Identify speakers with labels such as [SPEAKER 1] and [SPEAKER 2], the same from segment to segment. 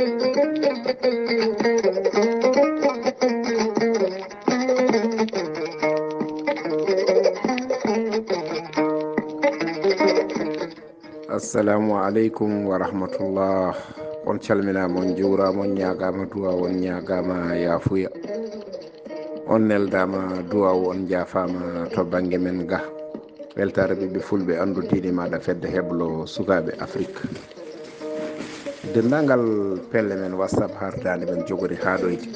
[SPEAKER 1] Assalamu alaikum wa rahmatullah. On calminama, on juurama, on ñagama duwaw, on ñagama yafuya, on neldama duwaw, on jafama to banggue men ga. Weltare ɓiɓɓe fulɓe andu diine maɗa fedde heblo sukaɓe Afrique. Dendagal pelle men WhatsApp hardade men jogori haɗoyde.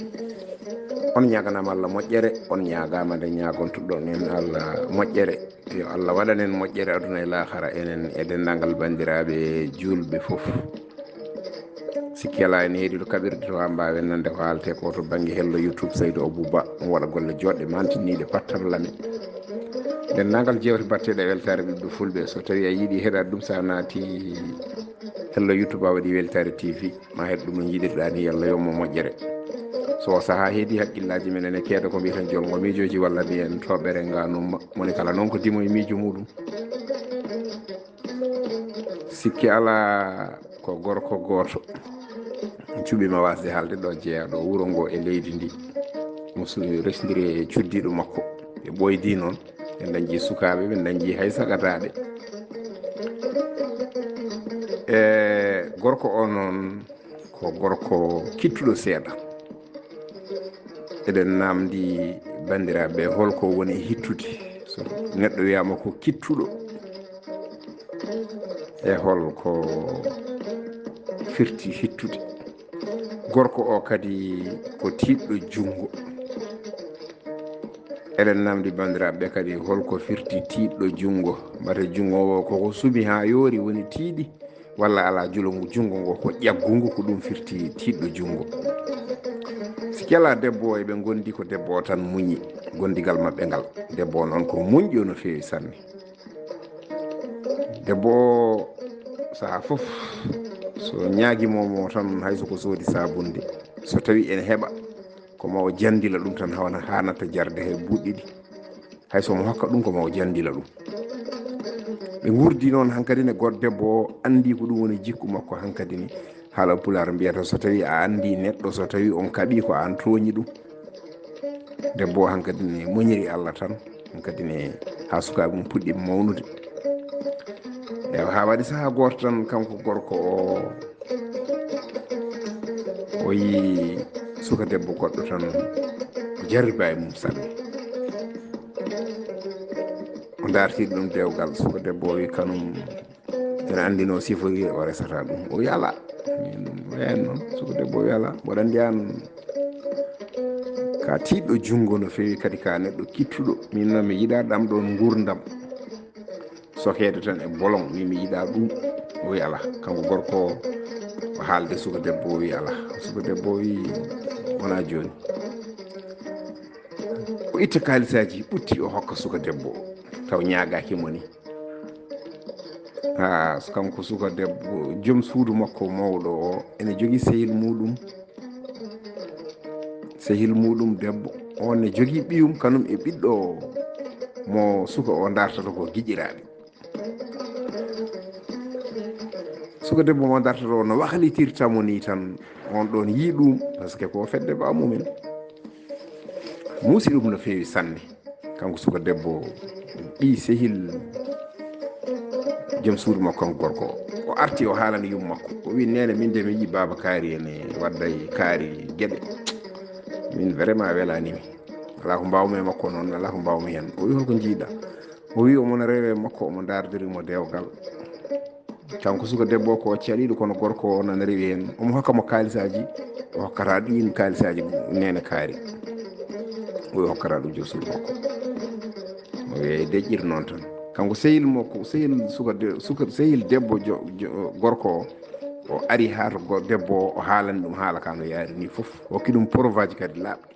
[SPEAKER 1] On ñaganama Allah moƴƴere, on ñagama nde ñagontuɗon en Allah moƴƴere. Yo Allah waɗanen moƴƴere aduna e lahara enen e dendagal bandiraɓe julɓe foof. Sikki ala en heeɗiɗo kaɓirɗe to ha mbawen nande ko halte ko to banggue hello YouTube Saydou Abouba on waɗa golle joɗɗe mantiniɗe pattarlame. Dendagal jewte batteɗe e weltare ɓiɓɓe fulɓe, so tawi a yiiɗi heɗade ɗum sa naati hello YouTube a waɗi weltare TV ma heɗ ɗum no jiiɗirɗa ni, Allah yommo moƴƴere. So saaha heedi haqqillaji men ene keeda ko mbiyeten jolgo miijoji walla mbiyen toɓɓere nganum moni kala noon ko dimo e miijo muɗum. Sikki ala ko gorko goto cuɓima wasde haalde ɗo jeeyaɗo wuuro ngo e leydi ndi musu resdiri e cuddiɗo makko ɓe ɓoydi noon ɓe dañji sukaɓe, ɓe dañji hay sagataɓe. E gorko o noon ko gorko kittuɗo seeɗa. Eɗen namdi bandiraɓe holko woni hittude. So neɗɗo wiyama ko kittuɗo e holko firti hittude. Gorko o kadi ko tiɗɗo jungo. Eɗen namdi bandiraɓe kadi holko firti tiɗɗo jungo. Mbate jungo o koko suumi ha yoori woni tiiɗi, walla ala julongo jungo ngo ko ƴaggungo, ko ɗum firti tiɗɗo jungo. Sikela debbo eɓe gondi ko debbo o tan muñi gondigal mabɓe ngal. Debbo o noon ko muñƴo no fewi sanne. Debbo o saha foof so ñaguimomo tan hayso ko soodi sabunde, so tawi ene heɓa komo jandila ɗum tan hawana hanata jarde he buɗɗiɗi, hayso mo hokka ɗum komo jandila ɗum. Ɓe gurdi noon hankkadi ne goto debbo o andi ko ɗum woni jikku makko. Hankkadi ni haala pular mbiyata so tawi a andi neɗɗo, so tawi on kaɓi ko an toñi ɗum. Debbo o hankkadi ne muñiri Allah tan, hankkadi ne ha sukaɓe mum puɗɗi mawnude. Ewa ha waɗi saha goto tan kanko gorko o yi suka debbo goɗɗo tan o jarriba e mum sanne. O dartiɗo ɗum dewgal. Suka debbo o wi kanum ene andino sifori o resata ɗum. O wi ala, min en noon. Suka debbo o wi ala, mboɗa andi an ka tiɗɗo jungo no fewi, kadi ka neɗɗo kittuɗo. Min noon mi yiɗa ɗam ɗon gurdam sokede tan e bolon, mi yiɗa ɗum. O wi ala. Kanko gorko o haalde suka debbo o wi ala. Suka debbo o wi wona joni. O itta kalisaji ɓutti o hokka suka debbo o, taw ñagakimo ni. Ha kanko suka debbo joom suudu makko mawɗo o ene jogui sehil muɗum. Sehil muɗum debbo on ne jogui ɓiyum kanum e ɓiɗɗo mo suka o dartata ko giƴiraɓe. Suka debbo mo dartata o no wahlitirtamo ni tan on ɗon yi ɗum, par ce que ko fedde bamumen. Muusi ɗum no fewi sanne. Kanko suka debbo ɓi sehil joom suudu makko kanko gorko o arti o haalani yum makko. O wi nene min de mi yi baba kaari ene wadda kaari gueɗe, min vraiment welanimi. Ala ko mbawmi e makko noon, ala ko mbawmi hen. O wi holko jiiɗa? O wi omona rewe makko omo dardirimo dewgal. Kanko suka debbo ko caɗiɗo kono gorko o nana rewi hen. Omo hokkamo kalisaji, o hokkata ɗin kalisaji nene kaari. O wi hokkata ɗum joom suudu makko. O wi deƴƴir noon tan. Kanko sehil makko, sehil debbo gorko o ari ha to debbo o haalani ɗum haala ka no yaari ni foof. Hokki ɗum preuve kadi laaɓɗi.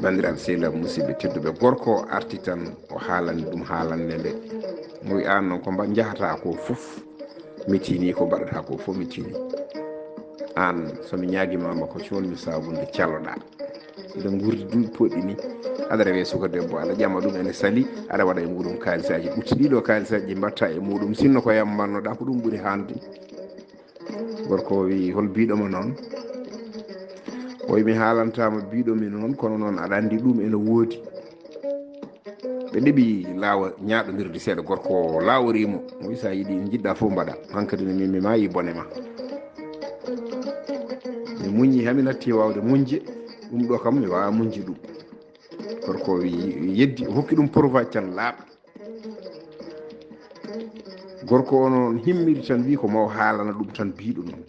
[SPEAKER 1] Bandiraɓe sehilaɓe musidɓe tedduɓe, gorko o arti tan o haalani ɗum haalande nde. Mo wi an noon ko jahata ko foof mitini, ko mbaɗata ko foof mitini. An somi ñaguimama ko conmi sabunde calloɗa. Eɗen gurdi duuɓi poɗɗi ni, aɗa rewe suka debbo, aɗa ƴama ɗum ene sali, aɗa waɗa e muɗum kalisaji ɓutti. Ɗiɗo kalisaji ɗi mbatta e muɗum, sinno ko yam mbannoɗa ko ɗum ɓuuri hande. gorko wi hol biiɗoma noon o wi mi haalantama biiɗomi noon kono noon aɗa andi ɗum ene woodi ɓe ɗeɓi laawa ñaaɗodirde seeɗa gorko o laaworimo o wi sa yiiɗi jiɗɗa fof mbaɗa hankkadi ne min mi maayi bone ma mi muñi hami natti wawde muñje ɗum ɗo kam mi wawa muñde ɗum gorko wi yeddi o hokki ɗum provage tan laaɓa gorko o noon himmiri tan wi ko maw haalana ɗum tan biiɗo noon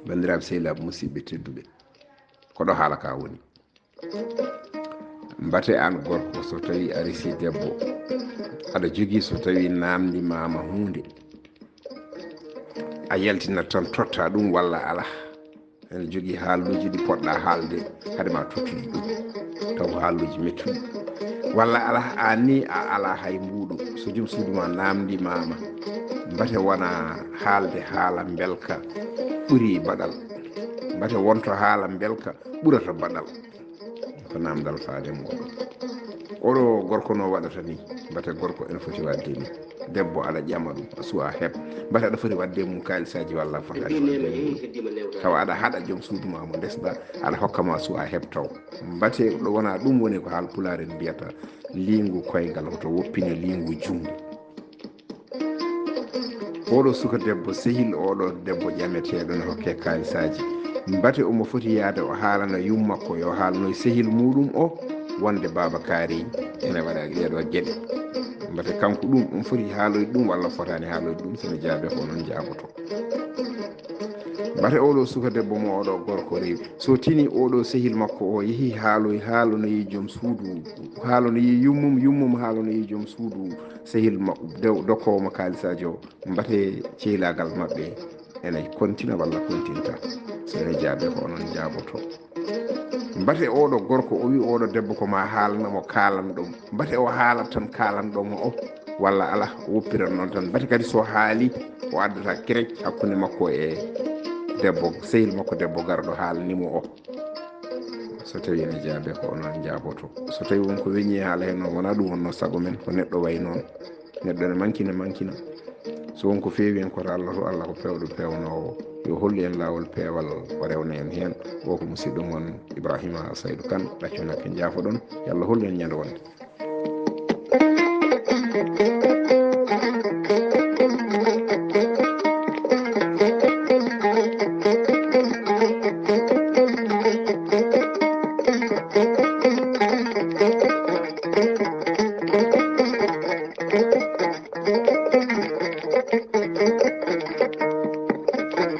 [SPEAKER 1] bandiraɓe sehilaɓe musidɓe tedduɓe koɗo haala ka woni mbate an gorko so tawi a resi debbo aɗa jogui so tawi namdimama hunde a yaltinat tan totta ɗum walla ala ene jogui haalluji ɗi poɗɗa haalde haadema tottude ɗum taw ko haalluji mettuɗi walla ala ani a ala hay mbuɗo so joom suuduma namdimama mbate wona haalde haala belka ɓuuri baɗal mbate wonto haala belka ɓurata baɗal ko namdal faadem oɗo gorko no waɗata ni mbate gorko ene foti wadde ni debbo aɗa ƴama ɗum a suwa heeb mbate aɗa foti wadde mum kalisaji walla fotani taw aɗa haɗa joom suuduma mo ndesɗa aɗa hokkama suwa heeb taw mbate ɗo wona ɗum woni ko haal pulaar en mbiyata lingu koygal hoto woppine lingu jungu oɗo suka debbo sehil oɗo debbo ƴameteɗo ne hokke kalisaji mbate omo foti yaade o haalana yummakko yo haalano sehil muɗum o wonde baba kaari ene waɗa ɗeɗo gueɗe mbate kanko ɗum on foti haaloyde ɗum walla fotani haaloyde ɗum sene jaabe ko noon jaaboto mbate oɗo suka debbo mo oɗo gorko rewi so tini oɗo sehil makko o yeehi haalonoyi joom suudu haalonoyi yummum haalonoyi joom suudu sehil dokkowoma kalisaji o mbate cehilagal mabɓe ene kontina walla kontinta sene jaabe ko onon jaaboto mbate oɗo gorko o wi oɗo debbo ko ma haalanamo kalan ɗum mbate o haalat tan kalanɗomo o walla ala o woppirat noon tan mbate kadi so haali o addata kirec hakkude makko e debbo sehil makko debbo garɗo haalanimo o so tawi ene jaabe ko onon jaaboto so tawi wonko weñi haala hen noon wona ɗum wonno saago men ko neɗɗo way noon neɗɗo ne mankina so wonko feewi en koto Allah to Allah ko pewɗo pewnowo yo hollu en laawol peewal o rewna en heen o ko musidɗo mon Ibrahima Saydou Kane ɗaccunakke jaafoɗon yo Allah hollu en ñande wonde